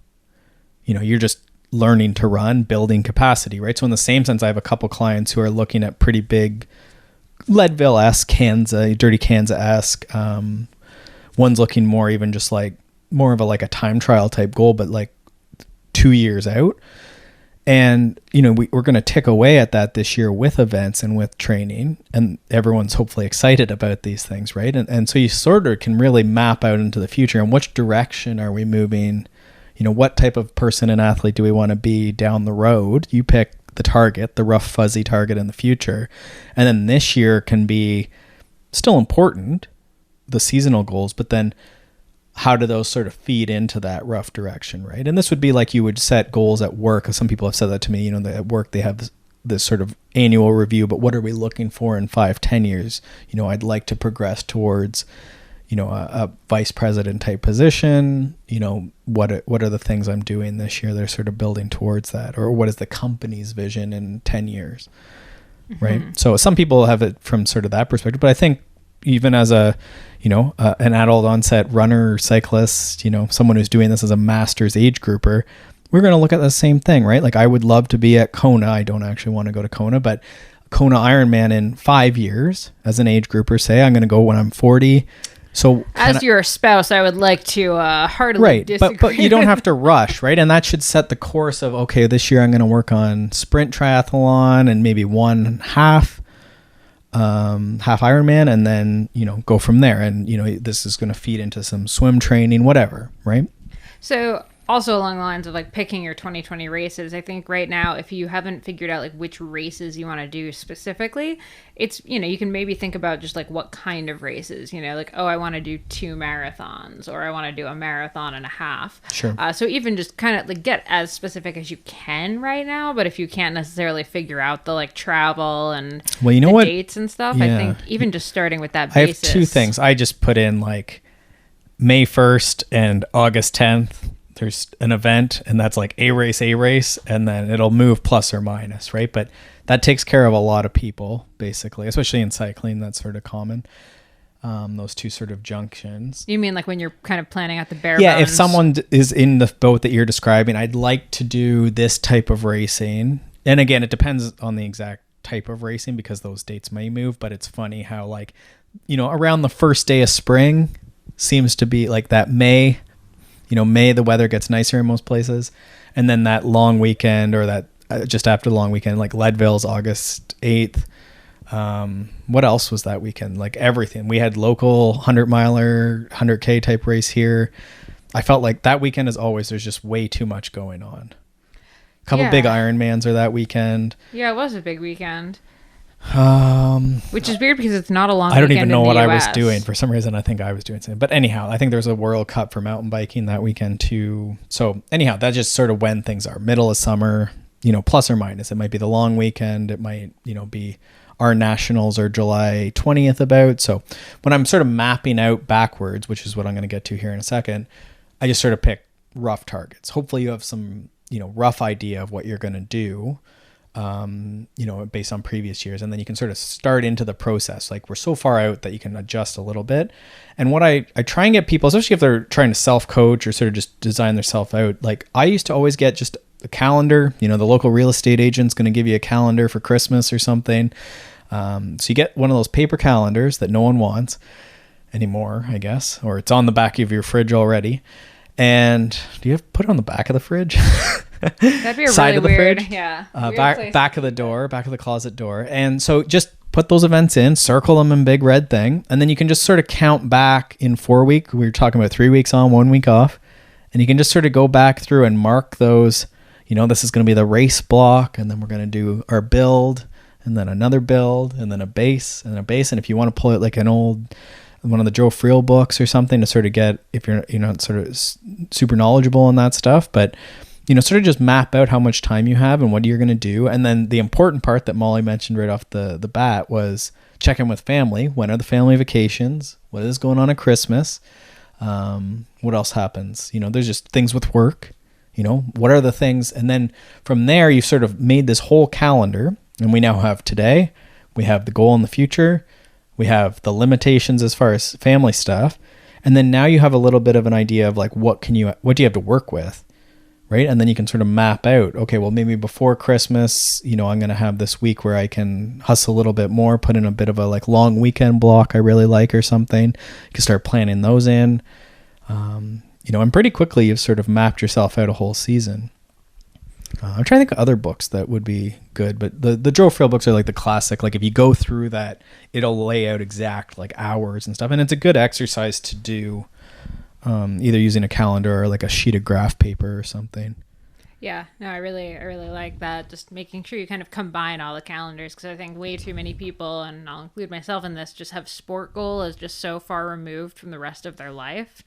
S2: You know, you're just learning to run, building capacity, right? So in the same sense, I have a couple clients who are looking at pretty big Leadville-esque, Dirty Kansas-esque. One's looking more even just like more of a time trial type goal, but like 2 years out. And, you know, we're going to tick away at that this year with events and with training, and everyone's hopefully excited about these things, right? And so you sort of can really map out into the future and which direction are we moving. You know, what type of person and athlete do we want to be down the road? You pick the target, the rough, fuzzy target in the future. And then this year can be still important, the seasonal goals, but then how do those sort of feed into that rough direction, right? And this would be like you would set goals at work. Some people have said that to me, you know, at work they have this sort of annual review, but what are we looking for in 5-10 years? You know, I'd like to progress towards, you know, a vice president type position. You know, what are the things I'm doing this year? They're sort of building towards that, or what is the company's vision in 10 years, right? So some people have it from sort of that perspective, but I think even as a, you know, an adult onset runner, cyclist, you know, someone who's doing this as a master's age grouper, we're going to look at the same thing, right? Like, I would love to be at Kona. I don't actually want to go to Kona, but Kona Ironman in 5 years as an age grouper, say I'm going to go when I'm 40. So
S1: as your spouse, I would like to heartily disagree.
S2: But you don't have to rush, right? And that should set the course of, okay, this year I'm going to work on sprint triathlon and maybe one half Ironman, and then, you know, go from there. And, you know, this is going to feed into some swim training, whatever, right?
S1: So also along the lines of, like, picking your 2020 races, I think right now, if you haven't figured out, like, which races you want to do specifically, it's, you know, you can maybe think about just, like, what kind of races, you know, like, oh, I want to do 2 marathons, or I want to do a marathon and a half.
S2: Sure.
S1: So even just kind of, like, get as specific as you can right now, but if you can't necessarily figure out the, like, travel and dates and stuff, I think even just starting with that basis.
S2: I have 2 things. I just put in, like, May 1st and August 10th. There's an event, and that's like a race, and then it'll move plus or minus, right? But that takes care of a lot of people, basically, especially in cycling. That's sort of common. Those 2 sort of junctions.
S1: You mean like when you're kind of planning out the bare
S2: bones?
S1: If
S2: someone is in the boat that you're describing, I'd like to do this type of racing. And again, it depends on the exact type of racing because those dates may move, but it's funny how, like, around the first day of spring seems to be like that May, May, the weather gets nicer in most places. And then that long weekend or that just after the long weekend, like Leadville's August 8th. What else was that weekend? Like everything. We had local 100-miler, 100K type race here. I felt like that weekend, as always, there's just way too much going on. A couple big Ironmans are that weekend.
S1: Yeah, it was a big weekend. Which is weird because it's not a long weekend.
S2: I don't even know what
S1: I
S2: was doing. For some reason, I think I was doing something. But anyhow, I think there's a World Cup for mountain biking that weekend too. So anyhow, that's just sort of when things are. Middle of summer, plus or minus. It might be the long weekend. It might, be our nationals are July 20th about. So when I'm sort of mapping out backwards, which is what I'm going to get to here in a second, I just sort of pick rough targets. Hopefully you have some, rough idea of what you're going to do. Based on previous years, and then you can sort of start into the process. Like we're so far out that you can adjust a little bit. And what I try and get people, especially if they're trying to self-coach or sort of just design themselves out, like I used to always get just a calendar, the local real estate agent's going to give you a calendar for Christmas or something. So you get one of those paper calendars that no one wants anymore, I guess, or it's on the back of your fridge already. And do you have put it on the back of the fridge?
S1: That'd be a
S2: side
S1: really
S2: of the
S1: weird,
S2: fridge,
S1: back
S2: of the door, back of the closet door. And so just put those events in, circle them in big red thing, and then you can just sort of count back in 4 weeks. We were talking about 3 weeks on, 1 week off, and you can just sort of go back through and mark those. This is going to be the race block, and then we're going to do our build, and then another build, and then a base, and a base. And if you want to pull it like one of the Joe Friel books or something to sort of get, if you're not sort of super knowledgeable on that stuff, but sort of just map out how much time you have and what you're going to do. And then the important part that Molly mentioned right off the bat was check in with family. When are the family vacations? What is going on at Christmas? What else happens? There's just things with work, what are the things? And then from there, you've sort of made this whole calendar, and we now have today, we have the goal in the future, we have the limitations as far as family stuff. And then now you have a little bit of an idea of like, what do you have to work with? Right. And then you can sort of map out, okay, well, maybe before Christmas, I'm going to have this week where I can hustle a little bit more, put in a bit of a like long weekend block I really like or something. You can start planning those in, and pretty quickly you've sort of mapped yourself out a whole season. I'm trying to think of other books that would be good, but the Joe Friel books are like the classic. Like if you go through that, it'll lay out exact like hours and stuff. And it's a good exercise to do. Either using a calendar or like a sheet of graph paper or something.
S1: Yeah, no, I really like that. Just making sure you kind of combine all the calendars, because I think way too many people, and I'll include myself in this, just have sport goal as just so far removed from the rest of their life.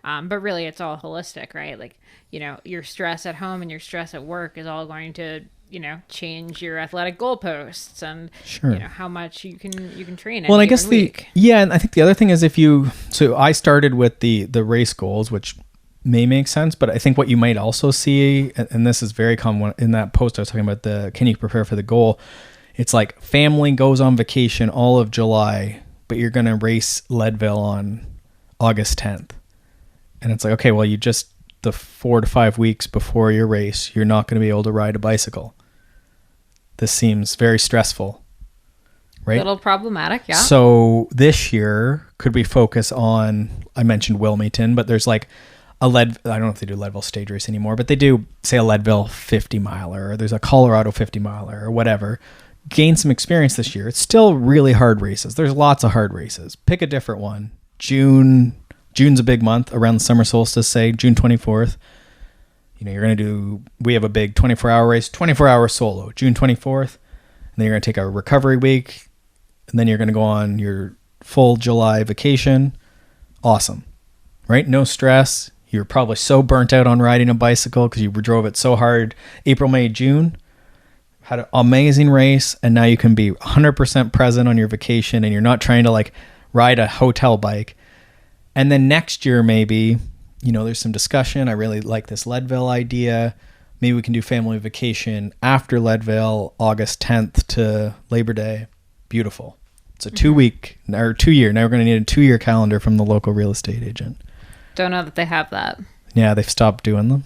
S1: But really, it's all holistic, right? Like, your stress at home and your stress at work is all going to, change your athletic goalposts and,
S2: sure,
S1: how much you can train.
S2: Well, and I guess and I think the other thing is so I started with the race goals, which may make sense, but I think what you might also see, and this is very common in that post I was talking about, can you prepare for the goal? It's like family goes on vacation all of July, but you're going to race Leadville on August 10th. And it's like, okay, well, the 4 to 5 weeks before your race, you're not going to be able to ride a bicycle. This seems very stressful, right?
S1: A little problematic, yeah.
S2: So this year, could we focus on, I mentioned Wilmington, but there's like I don't know if they do Leadville stage race anymore, but they do, say, a Leadville 50 miler, or there's a Colorado 50 miler or whatever. Gain some experience this year. It's still really hard races. There's lots of hard races. Pick a different one. June's a big month around the summer solstice, say June 24th. We have a big 24-hour race, 24-hour solo, June 24th. And then you're going to take a recovery week. And then you're going to go on your full July vacation. Awesome, right? No stress. You're probably so burnt out on riding a bicycle because you drove it so hard April, May, June. Had an amazing race. And now you can be 100% present on your vacation, and you're not trying to like ride a hotel bike. And then next year, maybe, there's some discussion. I really like this Leadville idea. Maybe we can do family vacation after Leadville, August 10th to Labor Day. Beautiful. It's a 2 week or 2 year. Now we're going to need a 2 year calendar from the local real estate agent.
S1: Don't know that they have that.
S2: Yeah, they've stopped doing them.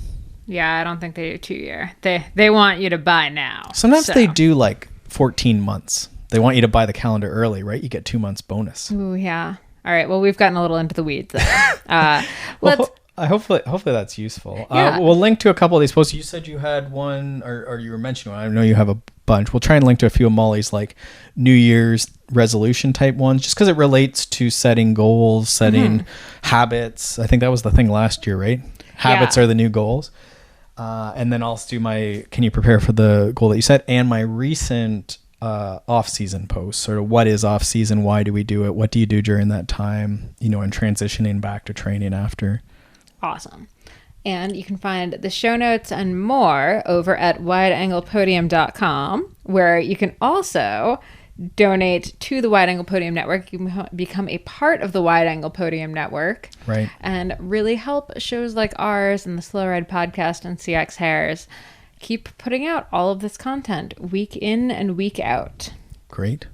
S1: Yeah, I don't think they do 2 year. They want you to buy now.
S2: Sometimes they do like 14 months. They want you to buy the calendar early, right? You get 2 months bonus.
S1: Ooh, yeah. All right. Well, we've gotten a little into the weeds there.
S2: Hopefully that's useful.
S1: Yeah.
S2: We'll link to a couple of these posts. You said you had one, or you were mentioning one. I know you have a bunch. We'll try and link to a few of Molly's like New Year's resolution type ones, just because it relates to setting goals, setting habits. I think that was the thing last year, right? Habits are the new goals. And then I'll do my, can you prepare for the goal that you set? And my recent off-season posts, sort of what is off-season, why do we do it, what do you do during that time, and transitioning back to training after.
S1: Awesome. And you can find the show notes and more over at wideanglepodium.com, where you can also donate to the Wide Angle Podium Network. You can become a part of the Wide Angle Podium Network.
S2: Right.
S1: And really help shows like ours and the Slow Ride podcast and CX Hairs keep putting out all of this content week in and week out.
S2: Great.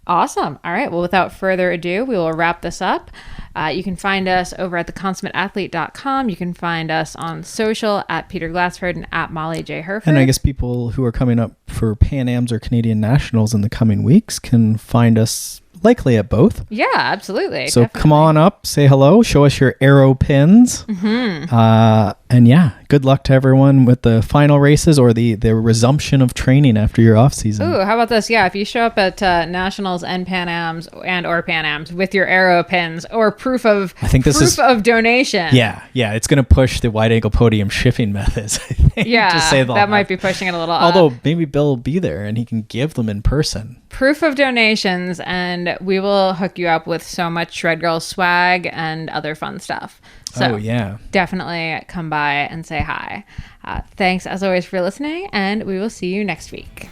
S1: Awesome. All right. Well, without further ado, we will wrap this up. You can find us over at theconsummateathlete.com. You can find us on social at Peter Glassford and at Molly J. Herford.
S2: And I guess people who are coming up for Pan Ams or Canadian Nationals in the coming weeks can find us likely at both.
S1: Yeah, absolutely.
S2: So
S1: definitely.
S2: Come on up, say hello, show us your arrow pins. And yeah, good luck to everyone with the final races or the resumption of training after your off season.
S1: Ooh, how about this? Yeah, if you show up at Nationals and Pan Ams or Pan Ams with your arrow pins or proof of donation.
S2: Yeah, it's going to push the Wide Angle Podium shipping methods. I think,
S1: yeah,
S2: to say
S1: that might be pushing it a little.
S2: Although maybe Bill will be there and he can give them in person.
S1: Proof of donations, and we will hook you up with so much Shred Girl swag and other fun stuff. So definitely come by and say hi. Thanks as always for listening, and we will see you next week.